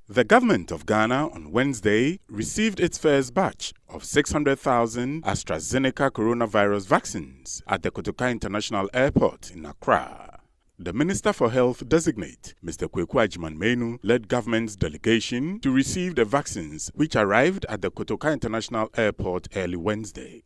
The government of Ghana on Wednesday received its first batch of 600,000 AstraZeneca coronavirus vaccines at the Kotoka International Airport in Accra. The Minister for Health designate, Mr. Kweku Agyemang-Manu, led government's delegation to receive the vaccines which arrived at the Kotoka International Airport early Wednesday.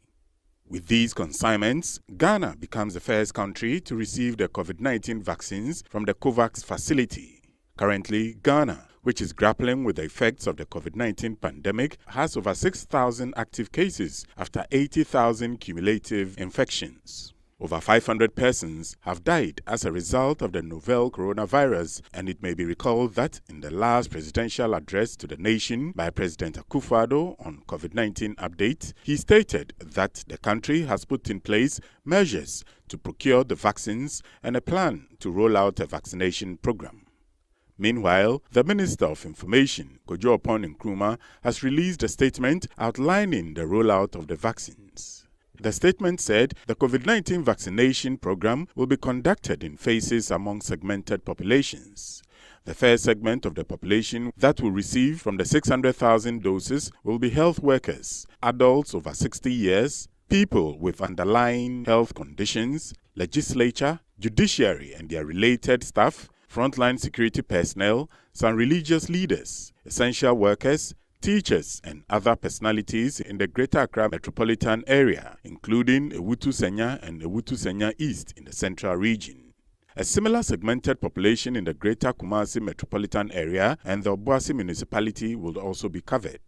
With these consignments, Ghana becomes the first country to receive the COVID-19 vaccines from the COVAX facility. Currently, Ghana, which is grappling with the effects of the COVID-19 pandemic, has over 6,000 active cases after 80,000 cumulative infections. Over 500 persons have died as a result of the novel coronavirus, and it may be recalled that in the last presidential address to the nation by President Akufo-Addo on COVID-19 update, he stated that the country has put in place measures to procure the vaccines and a plan to roll out a vaccination program. Meanwhile, the Minister of Information, Kojo Nkrumah, has released a statement outlining the rollout of the vaccines. The statement said the COVID-19 vaccination program will be conducted in phases among segmented populations. The first segment of the population that will receive from the 600,000 doses will be health workers, adults over 60 years, people with underlying health conditions, legislature, judiciary and their related staff, frontline security personnel, some religious leaders, essential workers, teachers and other personalities in the Greater Accra metropolitan area, including Ewutu Senya and Ewutu Senya East in the central region. A similar segmented population in the Greater Kumasi metropolitan area and the Obuasi municipality will also be covered.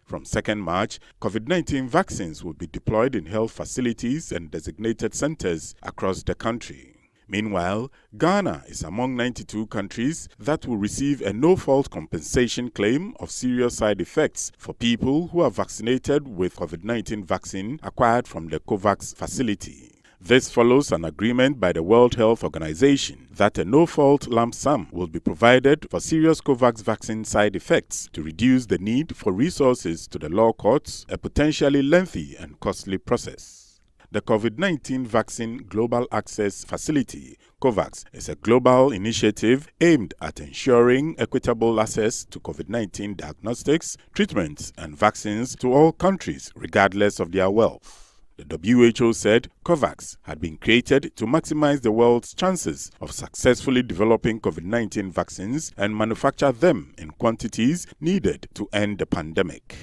From 2nd March, COVID-19 vaccines will be deployed in health facilities and designated centers across the country. Meanwhile, Ghana is among 92 countries that will receive a no-fault compensation claim of serious side effects for people who are vaccinated with COVID-19 vaccine acquired from the COVAX facility. This follows an agreement by the World Health Organization that a no-fault lump sum will be provided for serious COVAX vaccine side effects to reduce the need for resources to the law courts, a potentially lengthy and costly process. The COVID-19 Vaccine Global Access Facility, COVAX, is a global initiative aimed at ensuring equitable access to COVID-19 diagnostics, treatments, and vaccines to all countries, regardless of their wealth. The WHO said COVAX had been created to maximize the world's chances of successfully developing COVID-19 vaccines and manufacture them in quantities needed to end the pandemic.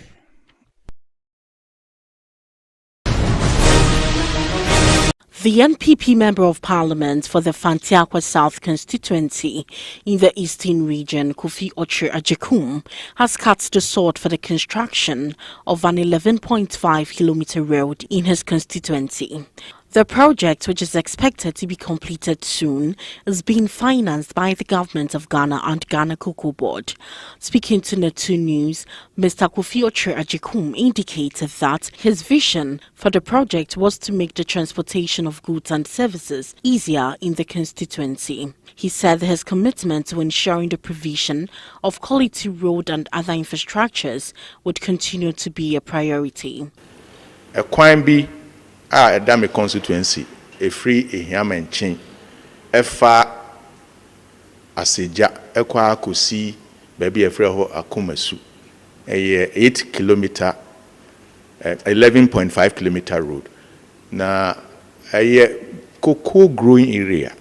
The NPP Member of Parliament for the Fantiakwa South constituency in the Eastern region, Kofi Ocher Ajekum, has cut the sword for the construction of an 11.5-kilometer road in his constituency. The project, which is expected to be completed soon, is being financed by the Government of Ghana and Ghana Cocoa Board. Speaking to NET2 News, Mr. Kofi Ocher Ajekum indicated that his vision for the project was to make the transportation of goods and services easier in the constituency. He said his commitment to ensuring the provision of quality road and other infrastructures would continue to be a priority. A dame constituency a free a hiamenchin efa aseja ekwa kosi baby e free ho akomasu a 8 kilometer 11.5 kilometer road na a cocoa growing area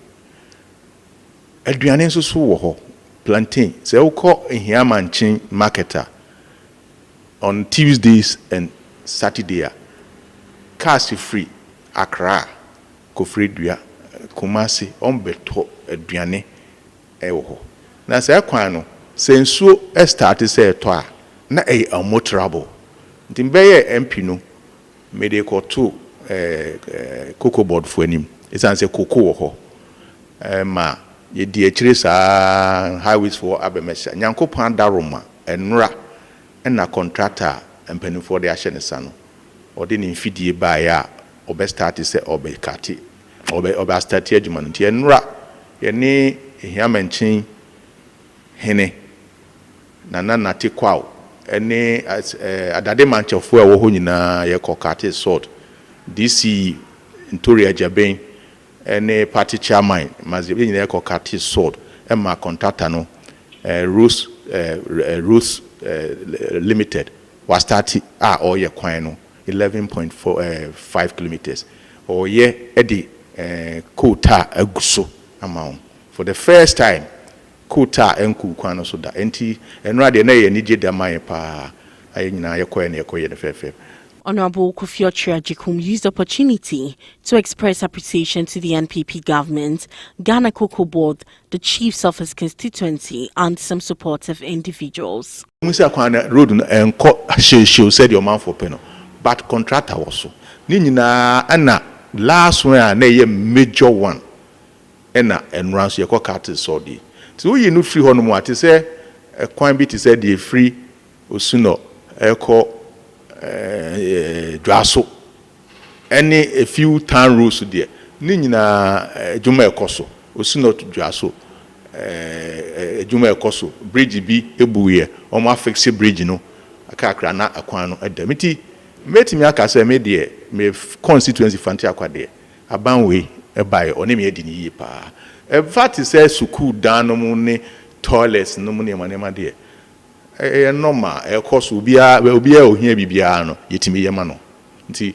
aduane so wo ho plantain se ukọ hiamenchin marketer on Tuesdays and Saturday. Cars free Accra, Kofri Dua, Kumasi, Ombeto, Eduane, Ewo. Na se kwano, se nsuo start say toa, na motorable. Ntimbeye MP no, me de koto cocoa board for him. It's say cocoa ho. Ma ye di echire sa highways for abemesha. Nyankopon daroma enra na contractor empeni for the ahye ne sano. Or the infidie by ya, or best start is or be catty, or be start judgment. Yenra, yeni hiamenchin hene, nana nati kwao, any adade manch of where wohunina ye kokate sword. DC Intoria Jabane, any party chairman, Mazibin ye kokate sword, and my contractor no, Rose Limited was started or ye kwano 11.5 kilometers or ye edi quota aguso amount for the first time quota enku kwano so da enti enra de na ye nije da man pa aye nyina ye koye na ye koye the fefe. Honorable Kofi Okyere-Agyekung used the opportunity to express appreciation to the NPP government, Ghana Cocoa Board, the chiefs of his constituency, and some supportive individuals. Mr. Kwana road enko she said your man for peno, but contractor also. Nina ana last one na ye major one. Ena enrance ye ko carte sodi. So you no free hono mo ati say kwan bi ti say the free osuno eko dwaso any a few town rules there ni nyina djuma ekoso osi not dwaso djuma ekoso bridge bi ebuye o ma fix bridge no akakra na akwan no edamiti metimi aka say me de me constituency fanti akwade abanwe ebae oni me edi ni yi pa fact say school dan no mu ne toilets no mu ne manema de normal course obia ohia bibia no yetimi yema no nti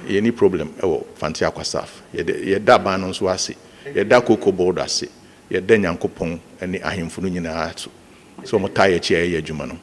any problem fanti akwa staff ye da ban no so ase ye da Cocoa Board ase ye da nyankopon ene ahemfu no nyina ato so mo taye chi ye adwuma no.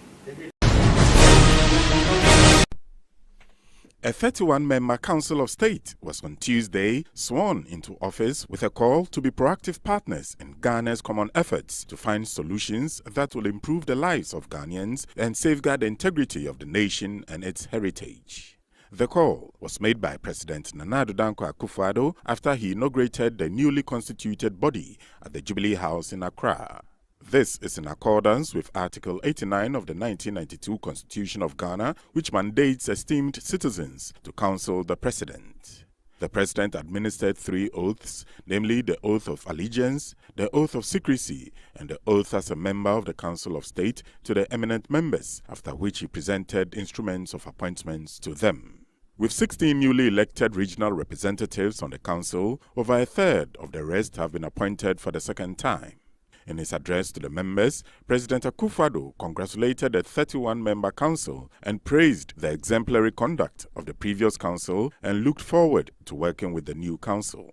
A 31-member Council of State was on Tuesday sworn into office with a call to be proactive partners in Ghana's common efforts to find solutions that will improve the lives of Ghanaians and safeguard the integrity of the nation and its heritage. The call was made by President Nana Addo Dankwa Akufo-Addo after he inaugurated the newly constituted body at the Jubilee House in Accra. This is in accordance with Article 89 of the 1992 Constitution of Ghana, which mandates esteemed citizens to counsel the President. The President administered 3 oaths, namely the Oath of Allegiance, the Oath of Secrecy, and the Oath as a Member of the Council of State to the eminent members, after which he presented instruments of appointments to them. With 16 newly elected regional representatives on the Council, over a third of the rest have been appointed for the second time. In his address to the members, President Akufo-Addo congratulated the 31-member council and praised the exemplary conduct of the previous council and looked forward to working with the new council.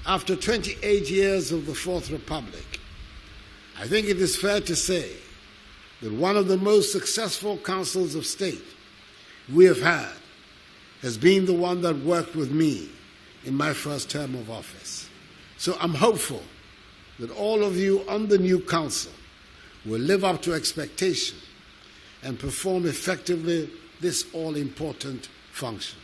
After 28 years of the Fourth Republic, I think it is fair to say that one of the most successful councils of state we have had has been the one that worked with me in my first term of office. So I'm hopeful that all of you on the new council will live up to expectation and perform effectively this all-important function.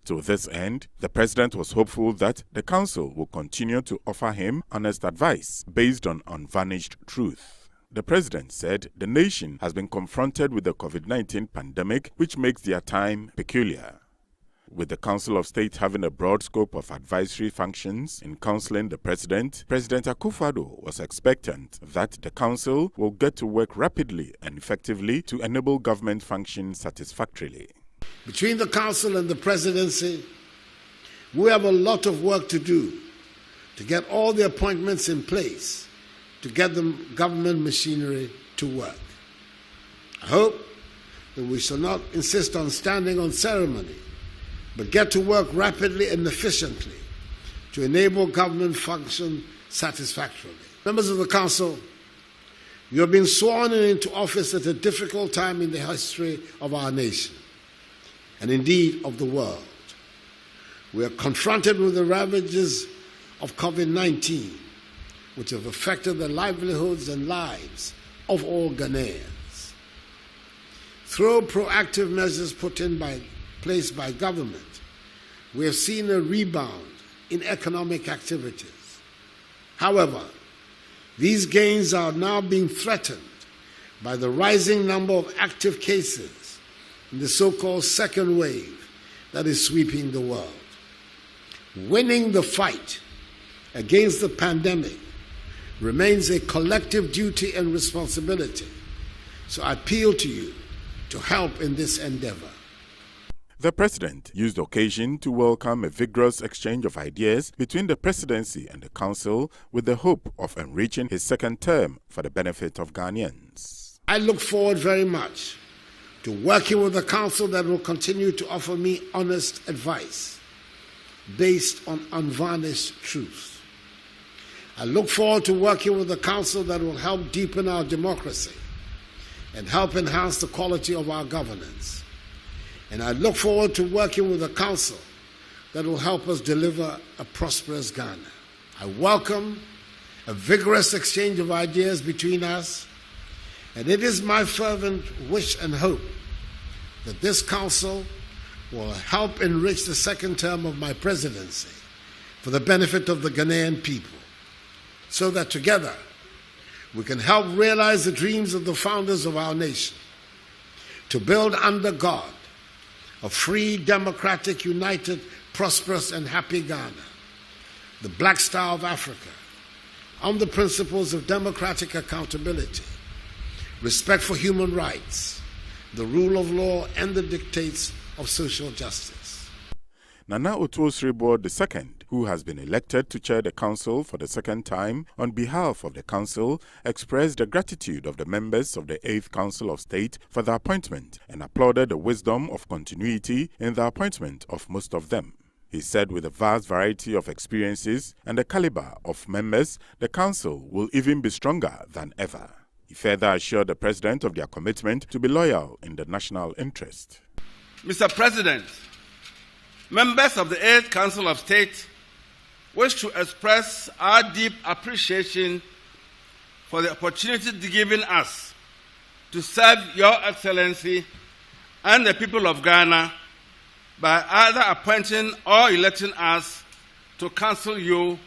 To this end, the President was hopeful that the Council will continue to offer him honest advice based on unvarnished truth. The President said the nation has been confronted with the COVID-19 pandemic, which makes their time peculiar. With the Council of State having a broad scope of advisory functions in counseling the President, President Akufo-Addo was expectant that the Council will get to work rapidly and effectively to enable government functions satisfactorily. Between the Council and the Presidency, we have a lot of work to do to get all the appointments in place to get the government machinery to work. I hope that we shall not insist on standing on ceremony, but get to work rapidly and efficiently to enable government function satisfactorily. Members of the Council, you have been sworn into office at a difficult time in the history of our nation, and indeed of the world. We are confronted with the ravages of COVID-19, which have affected the livelihoods and lives of all Ghanaians. Through proactive measures put in place by government, we have seen a rebound in economic activities. However, these gains are now being threatened by the rising number of active cases in the so-called second wave that is sweeping the world. Winning the fight against the pandemic remains a collective duty and responsibility. So I appeal to you to help in this endeavor. The president used the occasion to welcome a vigorous exchange of ideas between the presidency and the council with the hope of enriching his second term for the benefit of Ghanaians. I look forward very much to working with the council that will continue to offer me honest advice based on unvarnished truth. I look forward to working with the council that will help deepen our democracy and help enhance the quality of our governance. And I look forward to working with a council that will help us deliver a prosperous Ghana. I welcome a vigorous exchange of ideas between us, and it is my fervent wish and hope that this council will help enrich the second term of my presidency for the benefit of the Ghanaian people, so that together we can help realize the dreams of the founders of our nation to build under God a free, democratic, united, prosperous, and happy Ghana, the Black Star of Africa, on the principles of democratic accountability, respect for human rights, the rule of law, and the dictates of social justice. Nana Otuo-Sribor II, who has been elected to chair the council for the second time, on behalf of the council, expressed the gratitude of the members of the 8th Council of State for the appointment and applauded the wisdom of continuity in the appointment of most of them. He said with a vast variety of experiences and the caliber of members, the council will even be stronger than ever. He further assured the president of their commitment to be loyal in the national interest. Mr. President, members of the 8th Council of State wish to express our deep appreciation for the opportunity given us to serve Your Excellency and the people of Ghana by either appointing or electing us to counsel you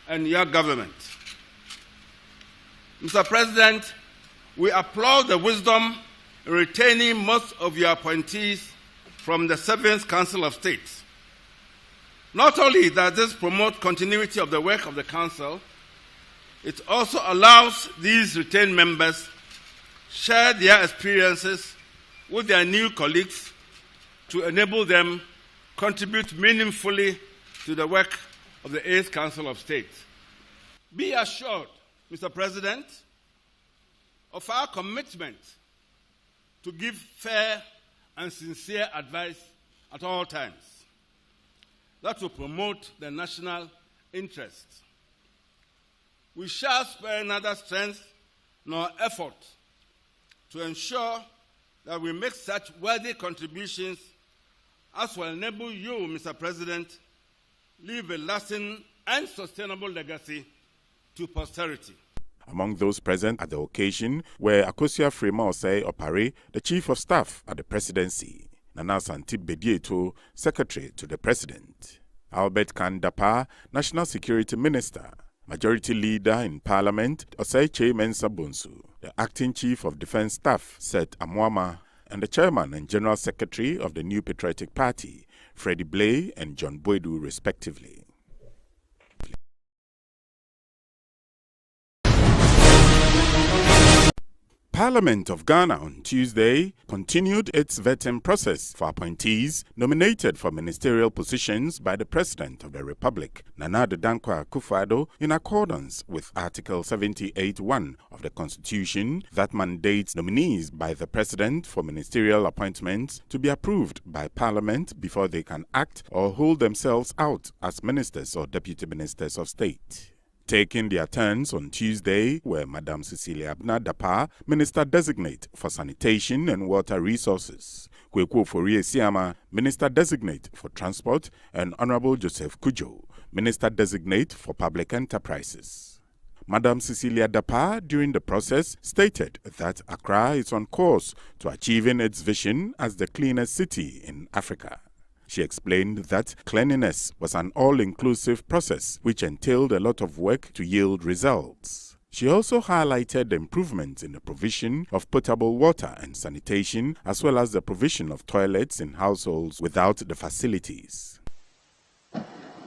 and your government. Mr. President, we applaud the wisdom in retaining most of your appointees from the 7th Council of State. Not only does this promote continuity of the work of the Council, it also allows these retained members share their experiences with their new colleagues to enable them contribute meaningfully to the work of the 8th Council of State. Be assured, Mr. President, of our commitment to give fair and sincere advice at all times that will promote the national interest. We shall spare neither strength nor effort to ensure that we make such worthy contributions as will enable you, Mr. President, leave a lasting and sustainable legacy to posterity. Among those present at the occasion were Akosua Frema Osei Opare, the Chief of Staff at the Presidency, Nana Santip Bedieto, Secretary to the President, Albert Kandapa, National Security Minister, Majority Leader in Parliament, Osei Mensa Bonsu, the Acting Chief of Defence Staff, Seth Amwama, and the Chairman and General Secretary of the New Patriotic Party, Freddie Blay and John Boydu, respectively. Parliament of Ghana on Tuesday continued its vetting process for appointees nominated for ministerial positions by the President of the Republic, Nana Addo Dankwa Akufo-Addo, in accordance with Article 78(1) of the Constitution that mandates nominees by the President for ministerial appointments to be approved by Parliament before they can act or hold themselves out as ministers or deputy ministers of state. Taking their turns on Tuesday were Madam Cecilia Abna-Dapa, Minister-Designate for Sanitation and Water Resources, Kweku Ofori-Esiama, Minister-Designate for Transport, and Honorable Joseph Kujo, Minister-Designate for Public Enterprises. Madam Cecilia Dapa, during the process, stated that Accra is on course to achieving its vision as the cleanest city in Africa. She explained that cleanliness was an all-inclusive process which entailed a lot of work to yield results. She also highlighted the improvements in the provision of potable water and sanitation, as well as the provision of toilets in households without the facilities.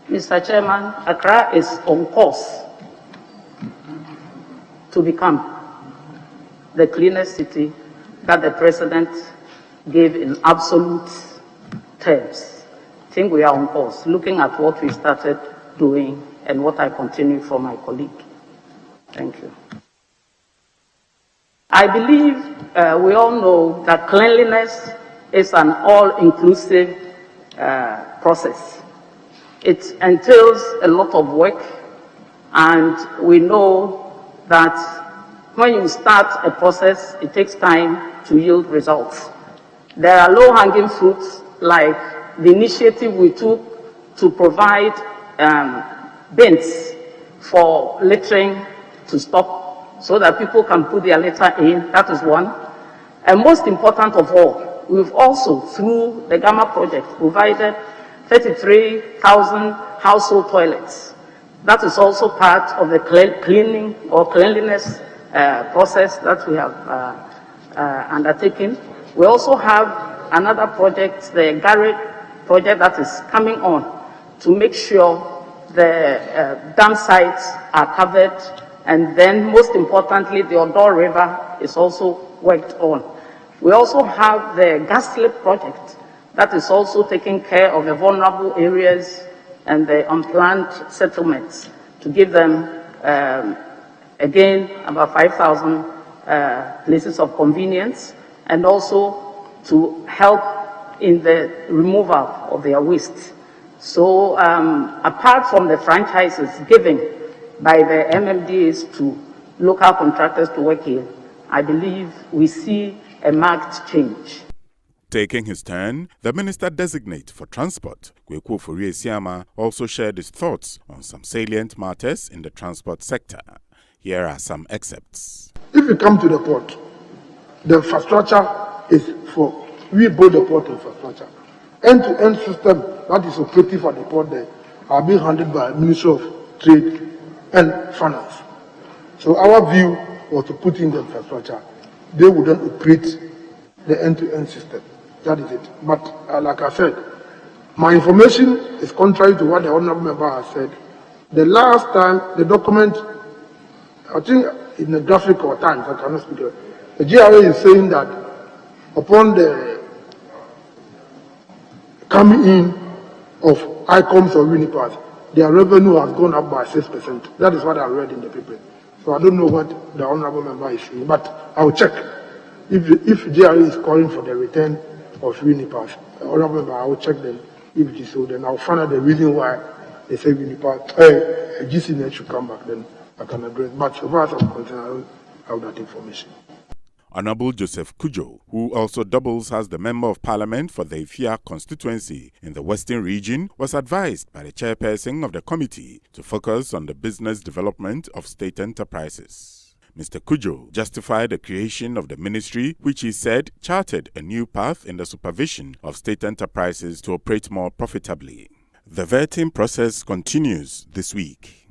Mr. Chairman, Accra is on course to become the cleanest city that the President gave in absolute terms. I think we are on course, looking at what we started doing and what I continue from my colleague. Thank you. I believe we all know that cleanliness is an all-inclusive process. It entails a lot of work, and we know that when you start a process, it takes time to yield results. There are low-hanging fruits like the initiative we took to provide bins for littering to stop so that people can put their litter in. That is one. And most important of all, we've also, through the Gamma project, provided 33,000 household toilets. That is also part of the cleaning or cleanliness process that we have undertaken. We also have another project, the Garrett project, that is coming on to make sure the dam sites are covered, and then most importantly, the Odor River is also worked on. We also have the gas slip project that is also taking care of the vulnerable areas and the unplanned settlements to give them, again, about 5,000 places of convenience, and also to help in the removal of their waste. So apart from the franchises given by the MMDAs to local contractors to work here, I believe we see a marked change. Taking his turn, the Minister-designate for Transport, Kweku Ofori-Esiama, also shared his thoughts on some salient matters in the transport sector. Here are some excerpts. If you come to the port, the infrastructure is for, we build the port infrastructure. End-to-end system that is operative at the port there are being handled by Ministry of Trade and Finance. So our view was to put in the infrastructure. They would then operate the end-to-end system. That is it. But like I said, my information is contrary to what the Honourable Member has said. The last time, the document, I think in the graphic or Times, I cannot speak of it, the GRA is saying that upon the coming in of ICOMs or Unipass, their revenue has gone up by 6%. That is what I read in the paper. So I don't know what the Honourable Member is saying, but I will check. If GRA is calling for the return of Unipass, Honourable Member, I will check them. If it is so, then I will find out the reason why they say Unipass, GCNet should come back, then I can address. But so far as I'm concerned, I don't have that information. Honourable Joseph Kujo, who also doubles as the Member of Parliament for the Ifia constituency in the Western region, was advised by the chairperson of the committee to focus on the business development of state enterprises. Mr. Kujo justified the creation of the ministry, which he said charted a new path in the supervision of state enterprises to operate more profitably. The vetting process continues this week.